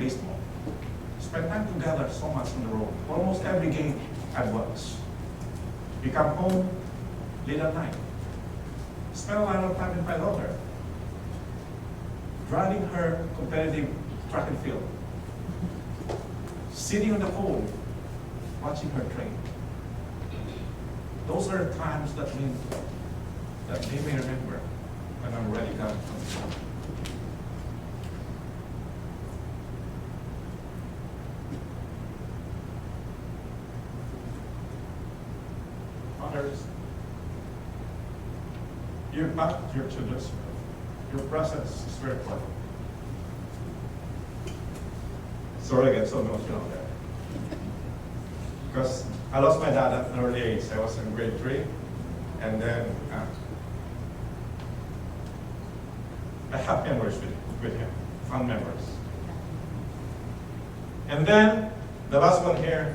baseball. Spend time together so much on the road. Almost every game at once. We come home late at night. Spend a lot of time with my daughter. Driving her competitive track and field. Sitting on the phone, watching her train. Those are the times that they may remember when I'm already gone from the world. Fathers, you're not your children's world. Your presence is very important. Sorry I get so emotional there. Because I lost my dad at an early age. I was in grade 3. And then I have memories with him, fun memories. And then the last one here,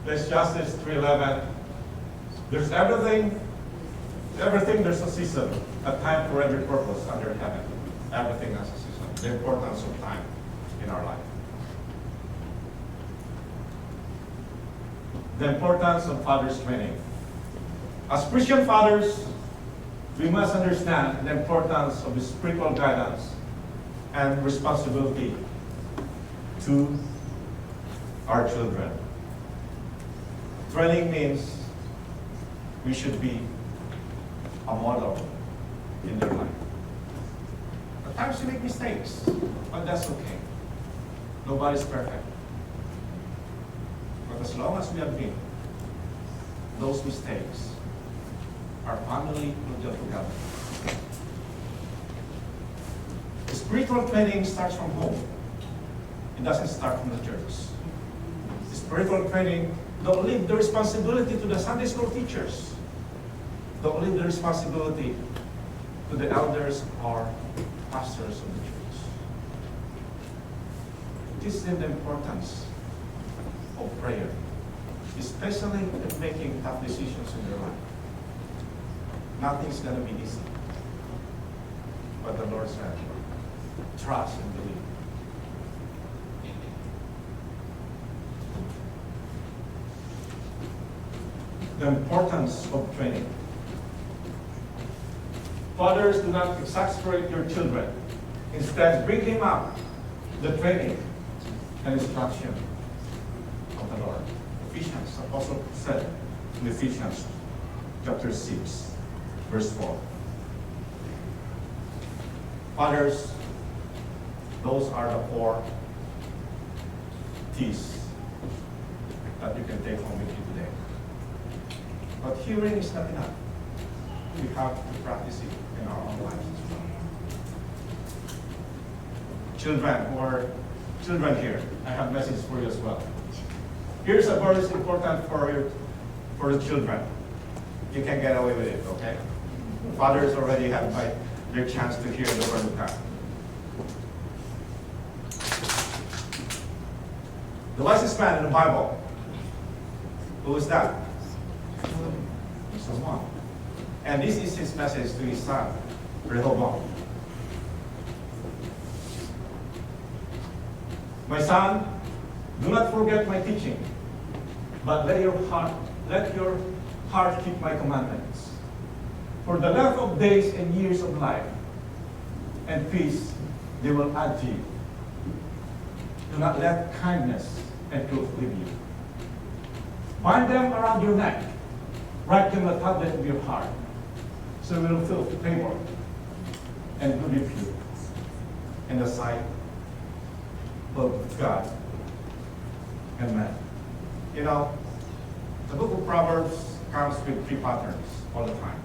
there's Justice 3:11. There's everything there's a season, a time for every purpose under heaven. Everything has a season. The importance of time in our life. The importance of father's training. As Christian fathers, we must understand the importance of the spiritual guidance and responsibility to our children. Training means we should be a model in their life. At times we make mistakes, but that's okay. Nobody's perfect. But as long as we admit those mistakes, our family will get together. The spiritual training starts from home. It doesn't start from the church. The spiritual training, don't leave the responsibility to the Sunday school teachers. Don't leave the responsibility to the elders or pastors of the church. Teach them the importance of prayer, especially in making tough decisions in their life. Nothing's going to be easy. But the Lord said, trust and believe. The importance of training. Fathers, do not exasperate your children. Instead, bring them up the training and instruction of the Lord. Ephesians, Apostle said in Ephesians chapter 6, verse 4. Fathers, those are the 4 T's that you can take home with you today. But hearing is not enough. We have to practice it in our own lives as well. Children, or children here, I have a message for you as well. Here's a verse important for the children. You can get away with it, okay? Fathers already have their chance to hear the word of God. The wisest man in the Bible, who is that? Solomon. And this is his message to his son, Rehoboam. My son, do not forget my teaching, but let your heart keep my commandments. For the length of days and years of life and peace they will add to you. Do not let kindness and truth leave you. Bind them around your neck. Write them a tablet of your heart, so you will feel favor and good repute in the sight of God and man. You know, the book of Proverbs comes with 3 patterns all the time.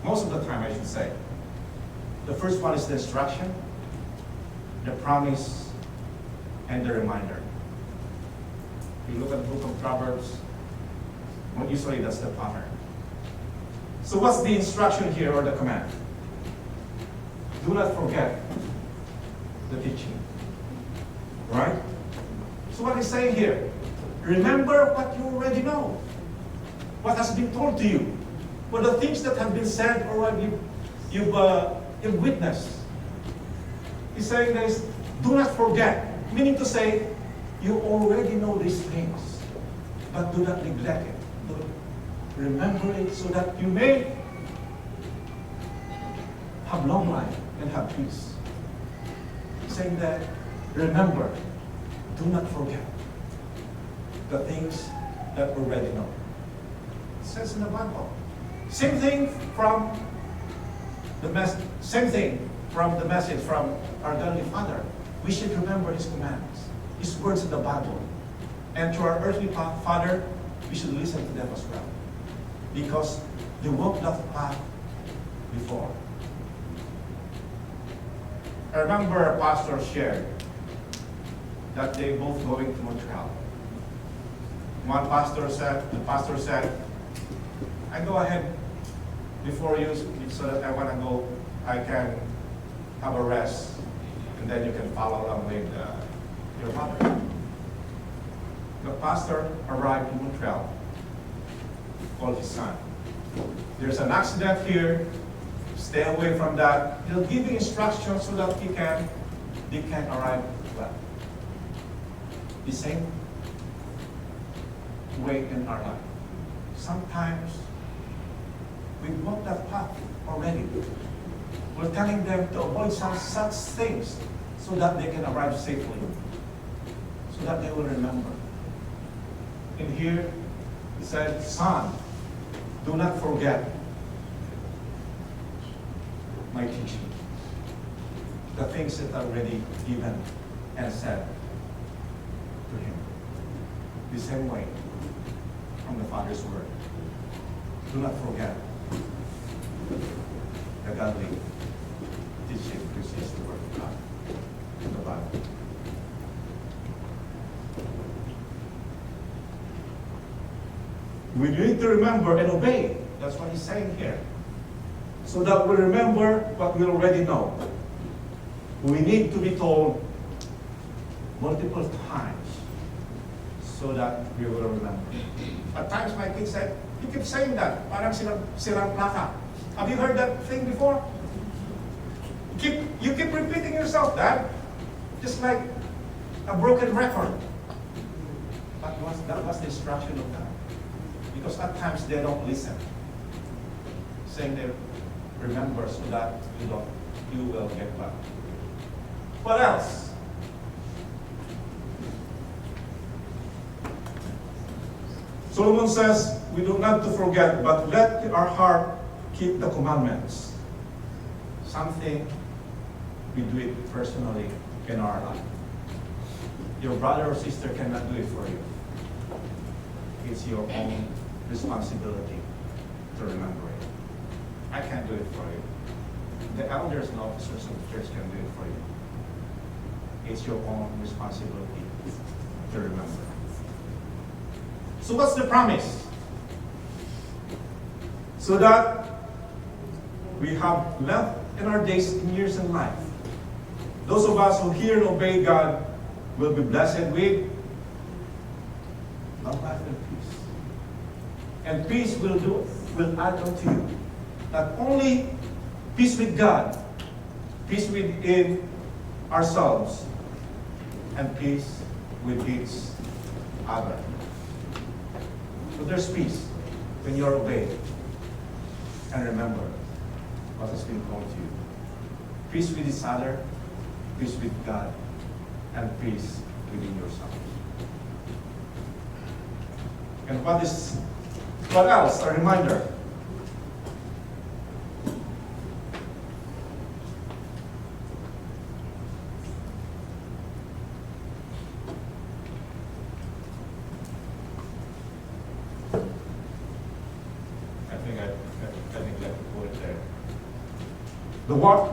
Most of the time, I should say. The first one is the instruction, the promise, and the reminder. If you look at the book of Proverbs, usually that's the pattern. So what's the instruction here or the command? Do not forget the teaching. Right? So what he's saying here, remember what you already know. What has been told to you. What the things that have been said or what you've witnessed. He's saying this, do not forget. Meaning to say, you already know these things, but do not neglect it. Remember it so that you may have long life and have peace. Saying that, remember, do not forget the things that we already know. It says in the Bible. Same thing from the message from our Heavenly Father. We should remember His commands, His words in the Bible. And to our earthly Father, we should listen to them as well. Because they walked that path before. I remember a pastor shared that they both going to Montreal. The pastor said, I go ahead before you so that I want to go, I can have a rest, and then you can follow along with your mother. The pastor arrived in Montreal, called his son. There's an accident here, stay away from that. He'll give you instructions so that they can arrive well. The same way in our life. Sometimes we walk that path already. We're telling them to avoid some such things so that they can arrive safely, so that they will remember. And here, he said, son, do not forget my teaching, the things that are already given and said to him. The same way from the Father's word. Do not forget the godly teaching, which is the word of God in the Bible. We need to remember and obey. That's what he's saying here. So that we remember what we already know. We need to be told multiple times so that we will remember. At times my kids said, you keep saying that, parang silang plaka. Have you heard that thing before? You keep repeating yourself, Dad, just like a broken record. But that was the instruction of God. Because at times they don't listen. Saying they remember so that you will get back. What else? Solomon says, we do not to forget, but let our heart keep the commandments. Something we do it personally in our life. Your brother or sister cannot do it for you. It's your own responsibility to remember it. I can't do it for you. The elders and officers of the church can do it for you. It's your own responsibility to remember. So what's the promise? So that we have left in our days and years in life. Those of us who hear and obey God will be blessed with long life and peace. And peace will add unto you. Not only peace with God, peace within ourselves, and peace with each other. So there's peace when you're obeyed. And remember what has been called to you. Peace with each other, peace with God, and peace within yourself. And what else? A reminder.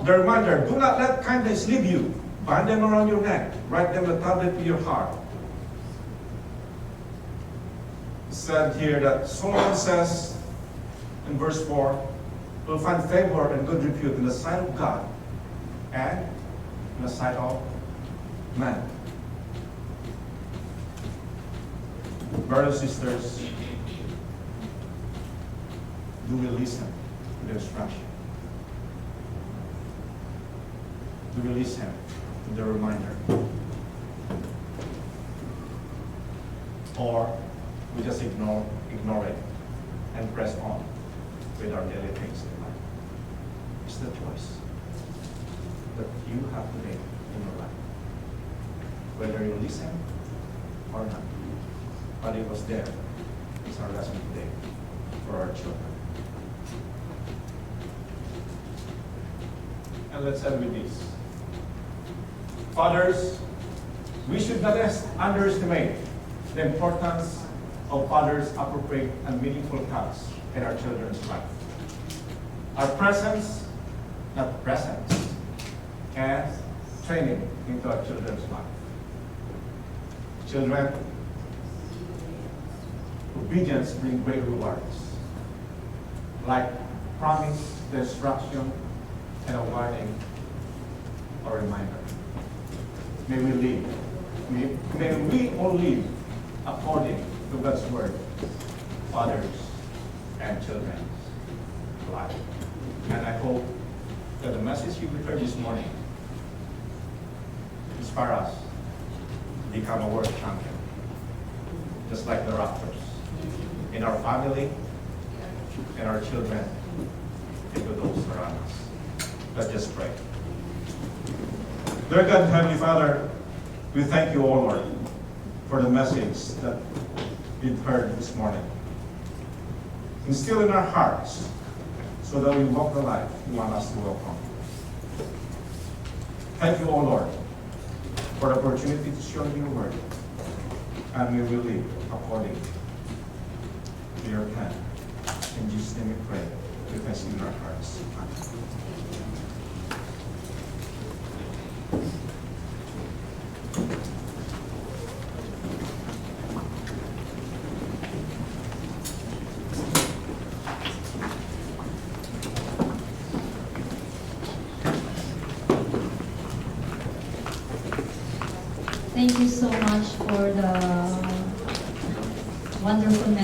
The reminder, do not let kindness leave you. Bind them around your neck. Write them a tablet to your heart. It said here that Solomon says in verse 4, will find favor and good repute in the sight of God and in the sight of man. Brothers and sisters, do we listen to the instruction? we release him to the reminder. Or we just ignore it and press on with our daily things in life. It's the choice that you have to make in your life. Whether you listen or not. But it was there. It's our lesson today for our children. And let's end with this. Fathers, we should not underestimate the importance of fathers' appropriate and meaningful tasks in our children's life. Our presence, not presence, and training into our children's life. Children, obedience brings great rewards, like promise, the instruction, and a warning or reminder. May we live. May we all live according to God's word, fathers and children's life. And I hope that the message you heard this morning inspire us to become a world champion, just like the Raptors, in our family, and our children, and to those around us. Let's just pray. Dear God, Heavenly Father, we thank you, O Lord, for the message that we've heard this morning. Instill in our hearts so that we walk the life you want us to walk on. Thank you, O Lord, for the opportunity to share your word, and we will live according to your plan. In Jesus' name we pray, with thanksgiving in our hearts. Amen. Thank you so much for the wonderful message.